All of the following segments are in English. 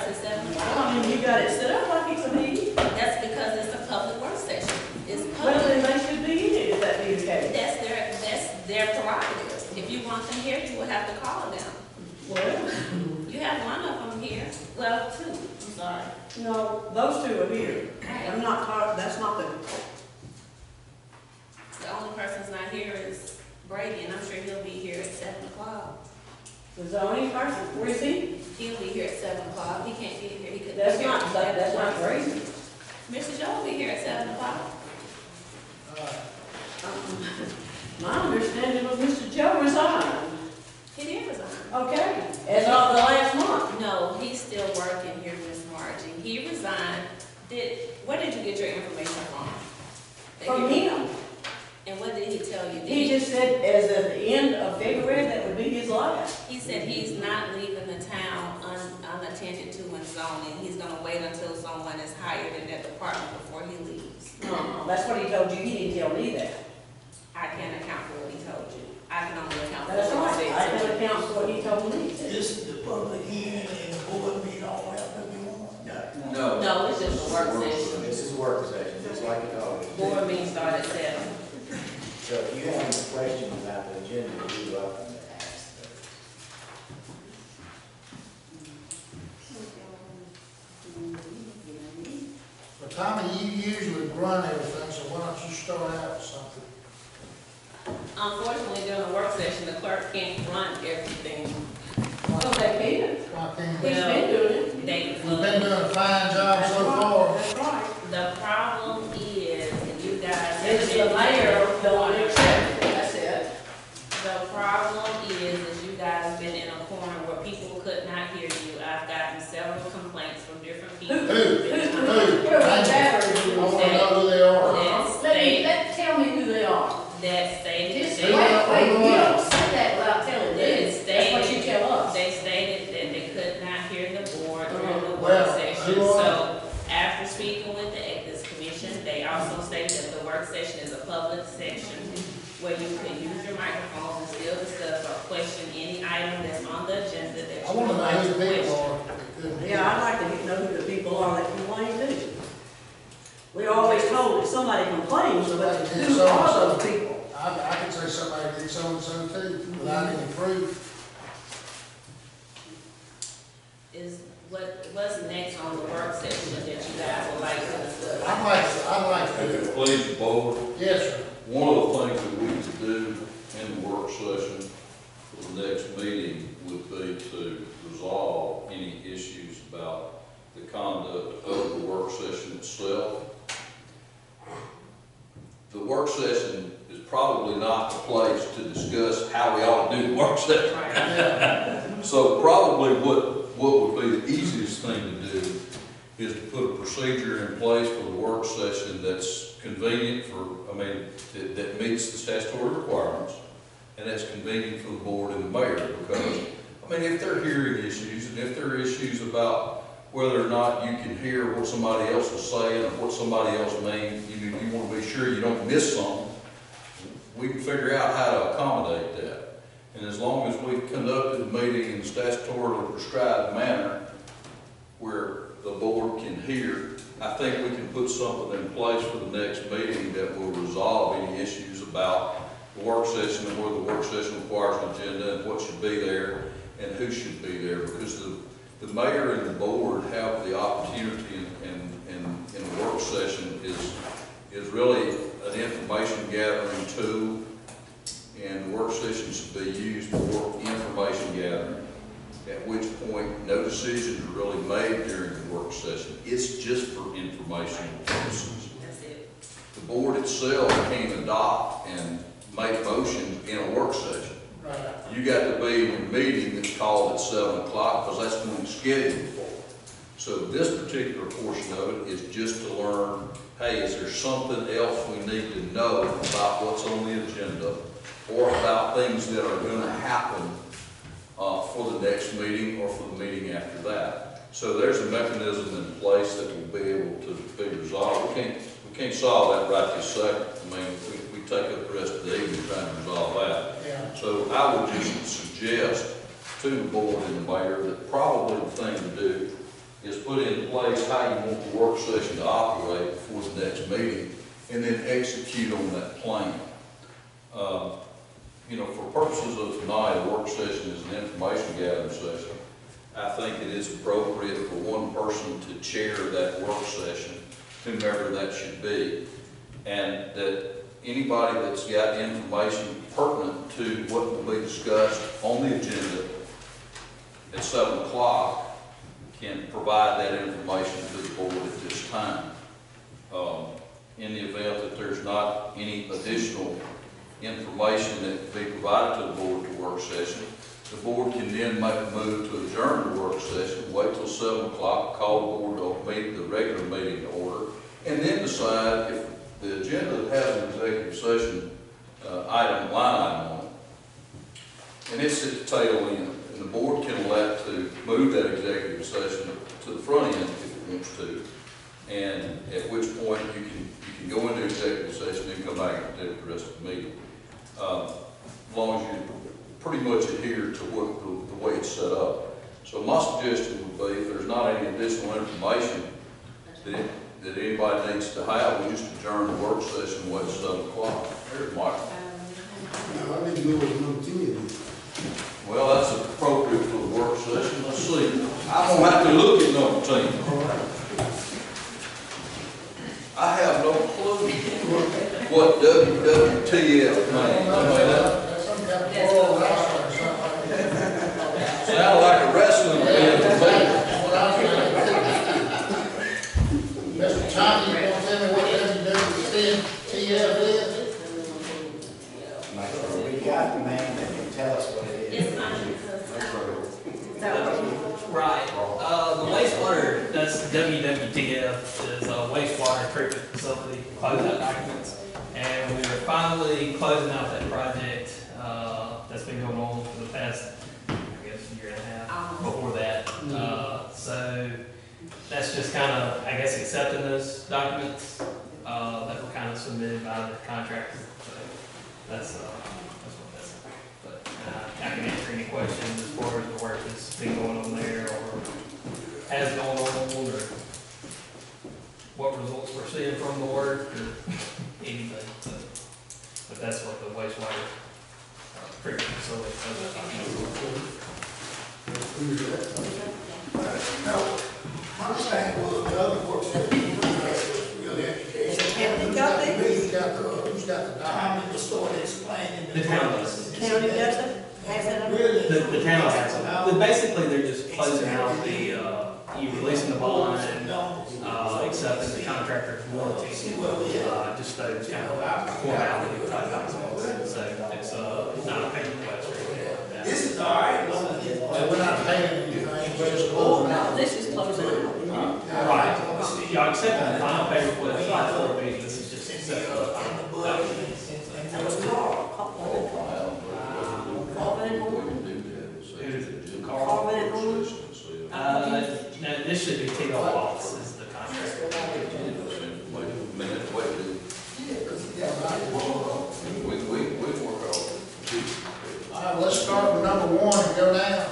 starts at 7 o'clock. I mean, you got it set up like it's a meeting. That's because it's a public work session. It's Well, public. then they should be in it if that be the case. That's their prerogative. If you want them here, you will have to call them. Well, You have one of them here. Well, two, I'm sorry. no, those two are here. I'm not talking, that's not the, The only person's not here is Brady, and I'm sure he'll be here at 7 o'clock. the zoning person. Where is he? He'll be here at 7 o'clock. He can't be here. He couldn't be That's here. not, that's not crazy. Mr. Joe will be here at 7 o'clock. My understanding was Mr. Joe resigned. He did resign. Okay, as of the last month. No, he's still working here, Miss Margie. He resigned. Where did you get your information from? From him. And what did he tell you? He just said as at the end of February, that would be his last. He said he's not leaving the town unattended to in zoning. He's gonna wait until someone is hired in that department before he leaves. No, that's what he told you. He didn't tell me that. I can't account for what he told you. I can only account for That's what right. he I said. can account for what he told me. This is the public hearing and the board meeting all that we want. No. No, it's just a work session. This is a work session, just like it always. Board meeting started at 7. So if you have any questions about the agenda, you're welcome to ask those. But Tommy, you usually run everything, so why don't you start out with something? Unfortunately, during a work session, the clerk can't run everything. Well, they can. Why can't He's we? been doing it. You've been doing a fine job That's so right. far. That's right. The problem is, and you guys. It's the mayor don't accept it. That's it. The problem is you guys been in a corner where people could not hear you. I've gotten several complaints from different people. Who? That Battery. I wanna know who they are. Tell me who they are. stated. Just that wait, you don't say that without telling me. They That's what you tell us. They stated that they could not hear the board during the work Well, session. who are So after speaking with the Ethics Commission, they also stated that the work session is a public session where you can use your microphone and still discuss or question any item that's on the agenda that I you wanna would know like who to the people question. are. Yeah, I'd like to know who the people are that complain too. We're always told if somebody complains about it, who are those people? I could say somebody did so-and-so too, without any proof. Is what's next on the work session that you guys would like to discuss? I'd like If to, it please the board, yes, sir. one of the things that we could do in the work session for the next meeting would be to resolve any issues about the conduct of the work session itself. The work session is probably not the place to discuss how we ought to do the work session. So probably what would be the easiest thing to do is to put a procedure in place for the work session that's convenient for, that meets the statutory requirements, and that's convenient for the board and the mayor, because, if there are hearing issues, and if there are issues about whether or not you can hear what somebody else is saying, or what somebody else means, you want to be sure you don't miss something, we can figure out how to accommodate that. And as long as we've conducted the meeting in a statutorily prescribed manner where the board can hear, I think we can put something in place for the next meeting that will resolve any issues about the work session and whether the work session requires an agenda and what should be there and who should be there, because the mayor and the board have the opportunity in the work session is really an information gathering tool, and the work session should be used for information gathering, at which point no decisions are really made during the work session. It's just for information purposes. That's it. The board itself can adopt and make motions in a work session. Right. You got to be in a meeting that's called at 7 o'clock, because that's when it's scheduled for. So this particular portion of it is just to learn, hey, is there something else we need to know about what's on the agenda, or about things that are going to happen for the next meeting or for the meeting after that. So there's a mechanism in place that will be able to be resolved. We can't solve that right this second. We take up the rest of the evening trying to resolve that. Yeah. So I would just suggest to the board and the mayor that probably the thing to do is put in place how you want the work session to operate before the next meeting, and then execute on that plan. You know, for purposes of tonight, a work session is an information gathering session. I think it is appropriate for one person to chair that work session, whomever that should be, and that anybody that's got information pertinent to what will be discussed on the agenda at 7 o'clock can provide that information to the board at this time. In the event that there's not any additional information that can be provided to the board at the work session, the board can then make a move to adjourn the work session, wait till 7 o'clock, call the board to meet the regular meeting to order, and then decide if the agenda has an executive session line item on it, and it's at the tail end, and the board can elect to move that executive session to the front end if it wants to, and at which point you can go into executive session and come back and do the rest of the meeting. As long as you pretty much adhere to what the way it's set up. So my suggestion would be, if there's not any additional information that anybody needs to have, we just adjourn the work session and wait till 7 o'clock. There's Mike. No, I didn't know it was number 10. Well, that's appropriate for the work session. Let's see. I'm gonna have to look at number 10. I have no clue what WWTF means. That's some kind of world wrestling or something like that. Sound like a wrestling event to me. That's what I'm thinking. Mr. Tommy, you want to tell me what WWTF is? We got the man that can tell us what it is. Right. The wastewater, that's WWTF, is a wastewater treatment facility closeout documents. And we're finally closing out that project that's been going on for the past, I guess, year and a half before that. So that's just kind of, I guess, accepting those documents that were kind of submitted by the contractor. So that's what that's about. But I can answer any questions as far as the work that's been going on there, or has gone on, or what results we're seeing from the work, or anything. But that's what the wastewater treatment facility does. Now, my thing was the other work session was really educational. County got these? Who's got the Time document? to start explaining. The town does. County got them? Has that? Really? The town has them. But basically, they're just closing out you releasing the bond and accepting the contractor's warranty. Just those kind of formality type documents. So it's not a paper request or anything like that. This is all right. Well, we're not paying anything, we're just Oh, closing no, out. this is closing out. Right. Y'all accepting the final paper request for the meeting. This is just accepting the final documents. That was Carl. Carl Van Horn? No, this should be T.O. Waltz is the contractor. We work out. All right, let's start with number 1 and go down.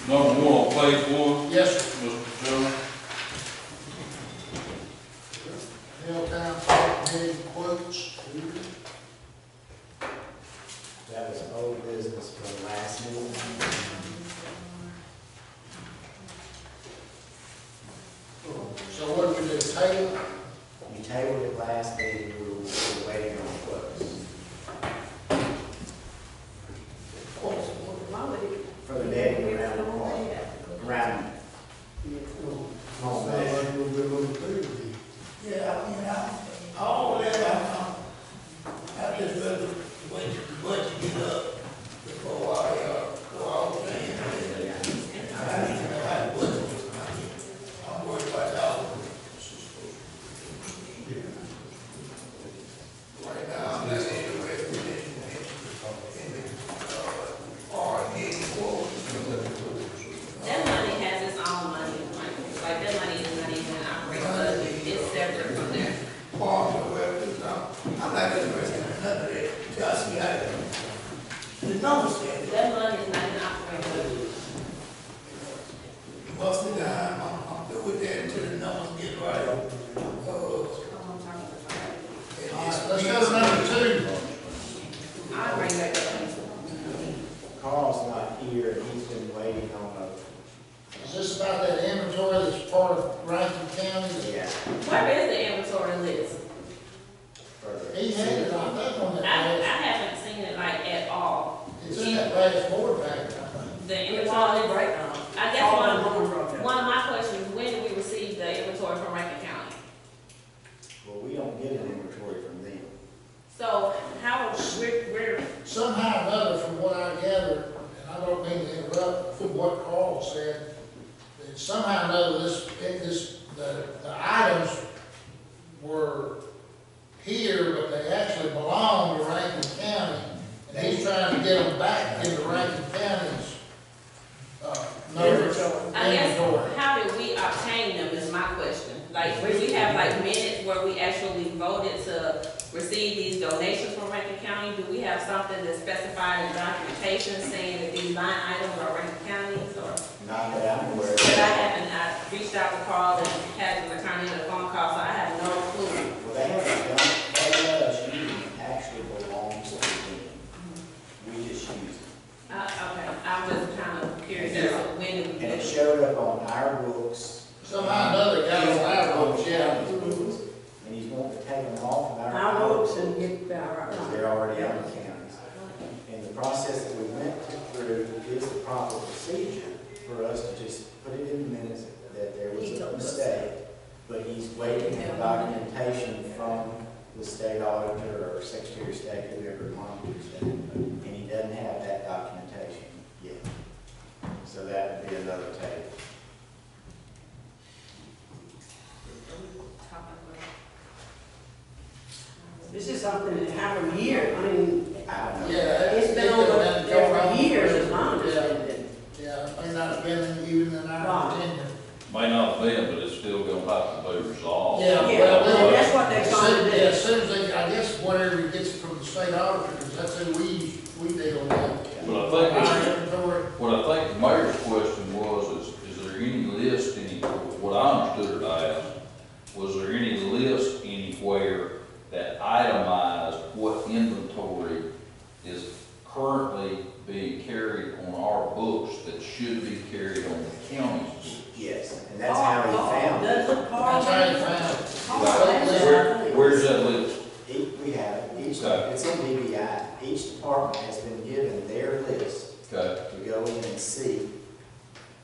Number 1 on page 1. Yes, sir. Mr. Chairman. Hilltown Park Committee quotes. That was old business for last meeting. So what do we do, table? You tabled it last meeting, we were waiting on quotes. For the netting around the park, around Carl's not here, and he's been waiting on Is this about that inventory that's part of Rankin County? yeah, Where is the inventory list? further. He had it, I think, on that I last, haven't seen it like at all. it's in that last board packet, I think. The It's all inventory, right now. I guess All one, in one project. one of my questions, when did we receive the inventory from Rankin County? Well, we don't get an inventory from them. So how, we're, Somehow or another, from what I gathered, and I don't mean to interrupt, from what Carl said, that somehow or another, the items were here, but they actually belong to Rankin County, and he's trying to get them back into Rankin County's, numbers, I guess, inventory. how did we obtain them is my question. Like, we have like minutes where we actually voted to receive these donations from Rankin County. Do we have something that's specified in documentation saying that these line items are Rankin County's or? Not that I'm aware of. But I reached out to Carl and had to return in a phone call, so I have no clue. Well, they haven't done, LSU actually belongs to them. We just use it. Okay, I was kind of curious as to when did we And get it it? showed up on our books. Somehow or another, got on our books, yeah. And he's wanting to take them off of Our books and get our, because they're already on the counties. And the process that we went through is the proper procedure for us to just put it in the minutes that there was a mistake. But he's waiting for documentation from the state auditor or secretary of state, whoever monitors that. And he doesn't have that documentation yet. So that would be another take. this is something that happened years, I mean, I don't know. Yeah. it's been on there for years, as my understanding. Yeah, it may not have been even in our Right. tenure. May not have been, but it's still gonna have to be resolved. Yeah. Yeah, well, and that's what they're trying to do. Yeah, as soon as they, I guess whatever he gets from the state auditor, because that's who we deal with. But I think it's- Our inventory. What I think the mayor's question was, is there any list, what I understood it as, was there any list anywhere that itemized what inventory is currently being carried on our books that should be carried on the county's books? Yes, and that's how he found it. Doesn't Carl? That's how he found it. Carl, Where's that list? We have it, Okay. it's in DBI. Each department has been given their list Okay, to go in and see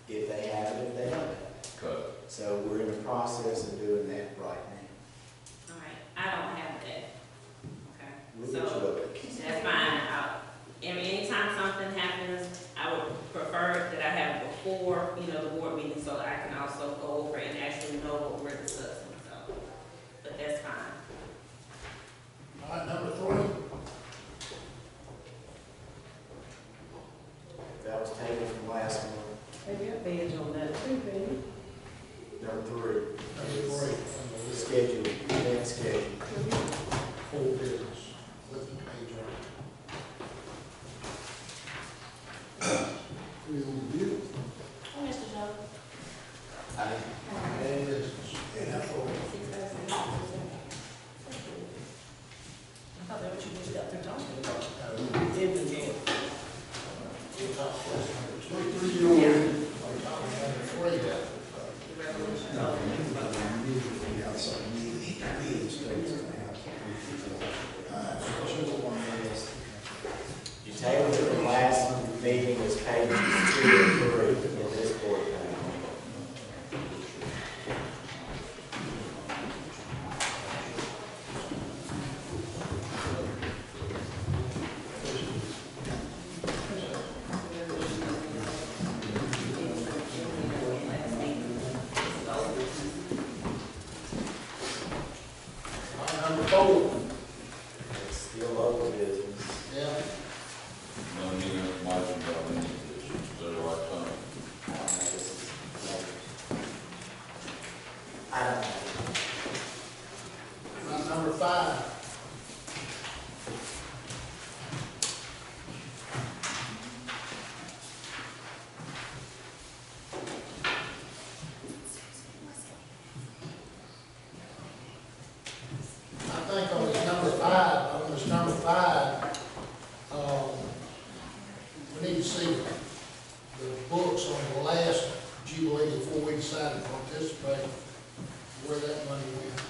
if they have it, if they don't have it. okay. So we're in the process of doing that right All right, I don't have that. Okay, now. We'll get you so up. that's fine. Anytime something happens, I would prefer that I have it before, the board meeting, so that I can also go over and actually know what we're discussing, so. But that's fine. All right, number 3. That was taken from last month. They got bids on that too, baby. Number 3, Number 3. schedule, next schedule. Full business. With the page on Oh, Mr. Joe. it. Full business. I thought that was you just got through talking about. Inventory. We'll talk about number 2. Yeah. We're talking number 3. You tabled it from last meeting, was pages 2 and 3 in this board packet. All right, number 4. It's still local business. Yeah. No new information about any of this, is that the right time? I don't know, this is, I don't know. All right, number 5. I think on the the books on the last Jubilee before we decided to participate, where that money went.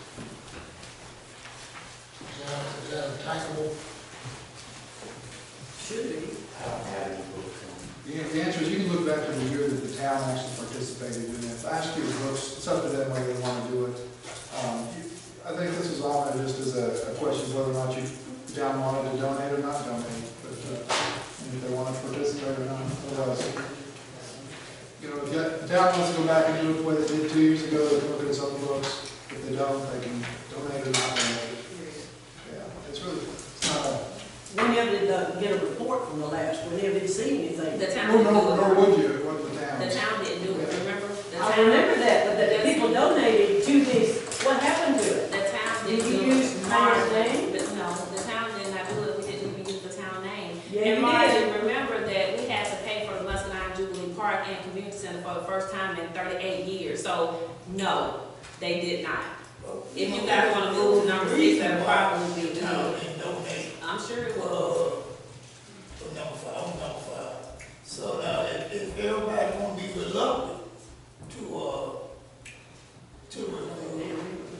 Is that attackable? Should be. I don't have any books on. The answer is, you can look back to the year that the town actually participated in it. Last year's books, it's up to them whether they want to do it. I think this is all just as a question of whether or not the town wanted to donate or not donate, but and if they want to participate or not. Otherwise, you know, if the town wants to go back and do it the way they did 2 years ago, they can look at its own books. If they don't, they can donate or not donate. Yeah, it's really, it's not a. We never did get a report from the last, we never did see anything. The town didn't do Nor it. would you, it wasn't the town. The town didn't do it, remember? The I town- remember that, but the people donated to this, what happened to it? The town Did didn't you do it. use the town's name? But no, the town did not do it, we didn't even use the town name. Yeah, And you Marty, did. remember that we had to pay for the Muscadine Jubilee Park and Community Center for the first time in 38 years, so no, they did not. If you guys wanna move to number 6, that'll probably be Town good. didn't donate, I'm sure it will. for number 5, on number 5. So now, if everybody wanna be reluctant to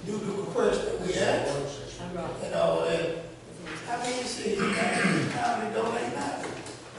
do the request that we asked, and all that, I mean, you see, how they donate now.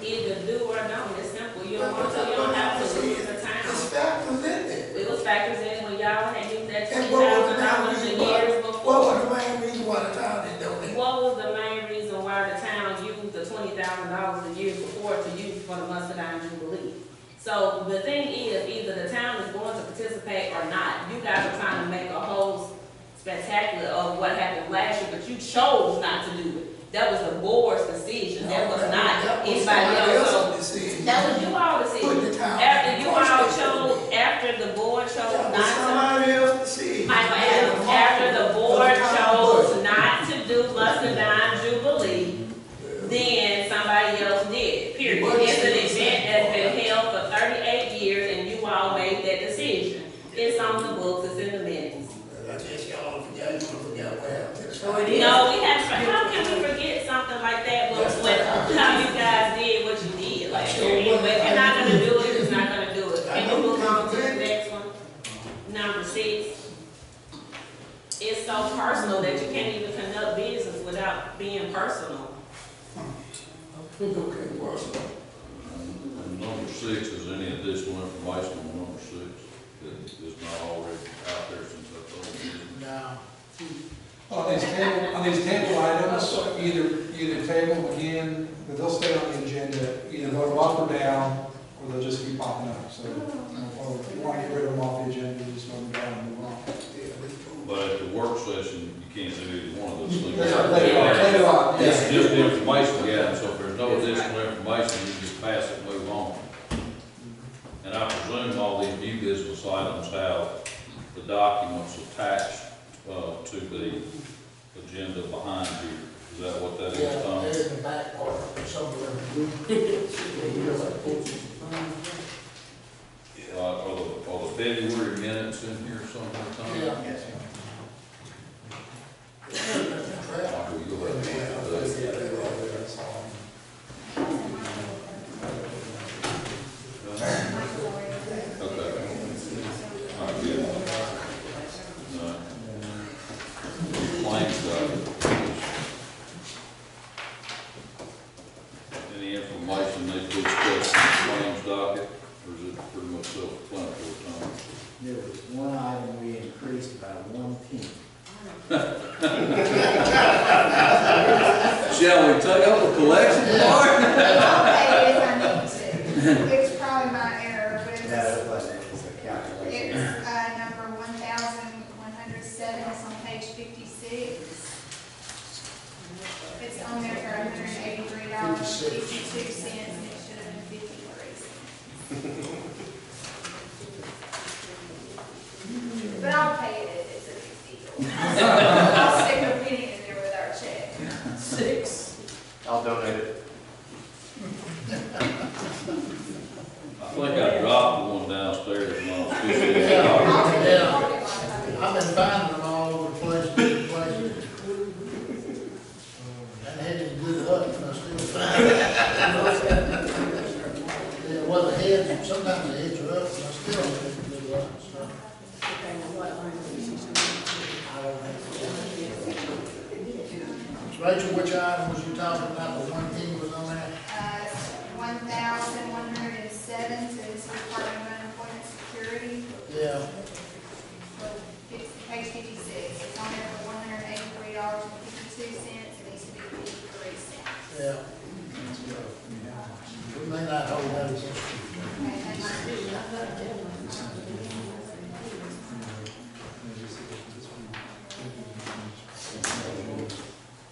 Either do or don't, it's simple, you don't want to, you don't have to lose the It's town. factors in there. It was factors in when y'all had used that And what was the $20,000 main the reason years What before. was the main reason why the town didn't donate? What was the main reason why the town used the $20,000 the years before to use for the Muscadine Jubilee? So the thing is, either the town is going to participate or not. You guys are trying to make a whole spectacular of what happened last year, but you chose not to do it. That was the board's decision, that was not anybody else. So Decision. that was you all Put decision. the town. After you all First, chose, after the board chose that was not to. somebody else's decision. Michael Adams, after the board chose not to do Muscadine Jubilee, then somebody else did, period. It's an event that's been held for 38 years and you all made that decision. It's on the books, it's in the minutes. I guess y'all forgot, you forgot what happened. So it is. No, we have, how can we forget something like that when how you guys did what you did? Like, if you're not gonna do it, you're not gonna do it. Can we move on to the next one? Number 6. It's so personal that you can't even conduct business without being personal. Okay, well, And number 6, is any additional information on number 6 that is not already out there since I told you? No. On these table items, either table them again, but they'll stay on the agenda, either vote them up or down, or they'll just keep popping up. So, or if you want to get rid of them off the agenda, just vote them down and move on. But at the work session, you can't do either one of those things. That's right, later on. It's just the information gathering, so if there's no additional information, you just pass it and move on. And I presume all these new business items have the documents attached to the agenda behind you. Is that what that Yeah, is, Tom? they're in the back part, somewhere. Are the February minutes in here somewhere, Tom? Yeah. Yes, Michael, you'll have to look at that. Okay. All right, good. Claims docket. Any information they could discuss in the claims docket, or is it pretty much self-explanatory, Tom? There was one item we increased by 1/10. Shall we take up a collection part? Okay, if I need to. It's probably my error, but No, it wasn't, it was a calculation. it's, number 1,107, it's on page 56. It's on there for $183.52, and it should have been 53 cents. But I'll pay it, it's a big deal. I'll stick a penny in there with our check. 6. I'll donate it. I think I dropped one downstairs when I was fishing. Yeah. I've been finding them all over the place, different places. And had any good luck, and I still find it. well, the heads, sometimes the heads are up, and I still don't think the lines, so. Rachel, which item was you talking about, the one penny was on there? 1,107 to this Department of Unemployment Security, Yeah, page 56. It's on there for $183.52. It needs to be 53 cents. yeah. We may not hold that against you. Okay, thank you.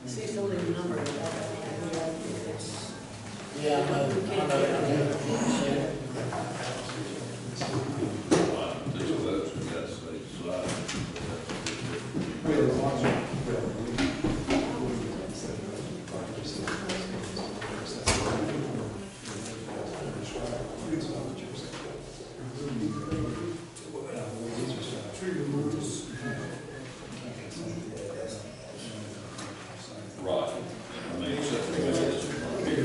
See, some of these numbers. Yeah, I know. These votes, we got to say, slide. Right. I mean, except for this one here, you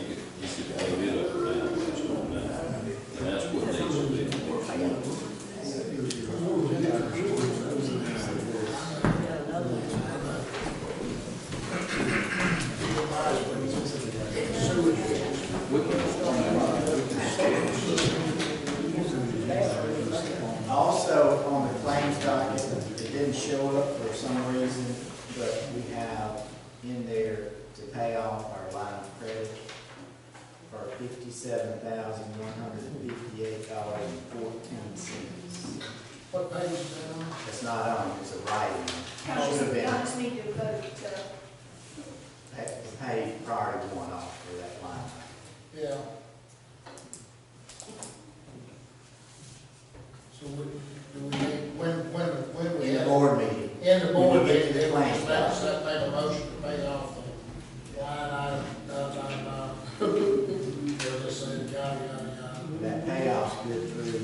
could hold it up and down, just on that. And that's what needs to be the worst one. Also, on the claims docket, it didn't show up for some reason, but we have in there to pay off our line of credit for $57,158.14. What page is that on? It's not on, it's a writing. Y'all Should have been just need to vote to, paid prior to going off for that line. Yeah. So do we need, when we In the have, board meeting. in the board When we get to meeting, the then we claims just make a motion to pay off the line item, we'll just say yada, yada, yada. That payoff's good through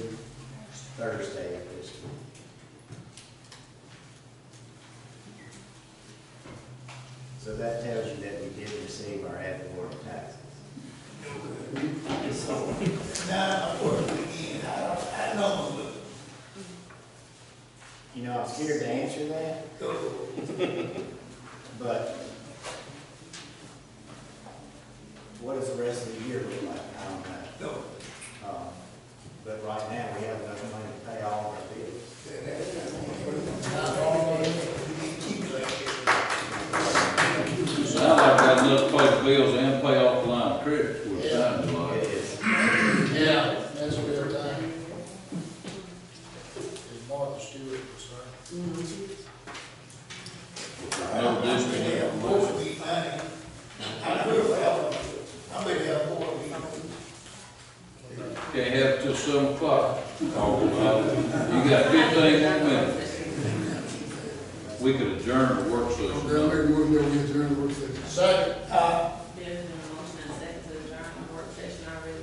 Thursday of this week. So that tells you that we did receive our ad valorem taxes. Now, I'm working again, I know, You know, I'm scared to answer that, but what does the rest of the year look like? I don't know. But right now, we have enough money to pay all of our bills. Sound like I got enough to pay the bills and pay off the line of credit, what it sounds It like. is. Yeah, that's a good time. As Martha Stewart would say. No district. Can't have it till 7 o'clock. You got 15 more minutes. We could adjourn the work session. we adjourn the work session. Second. There's been a motion and a second to adjourn the work session already.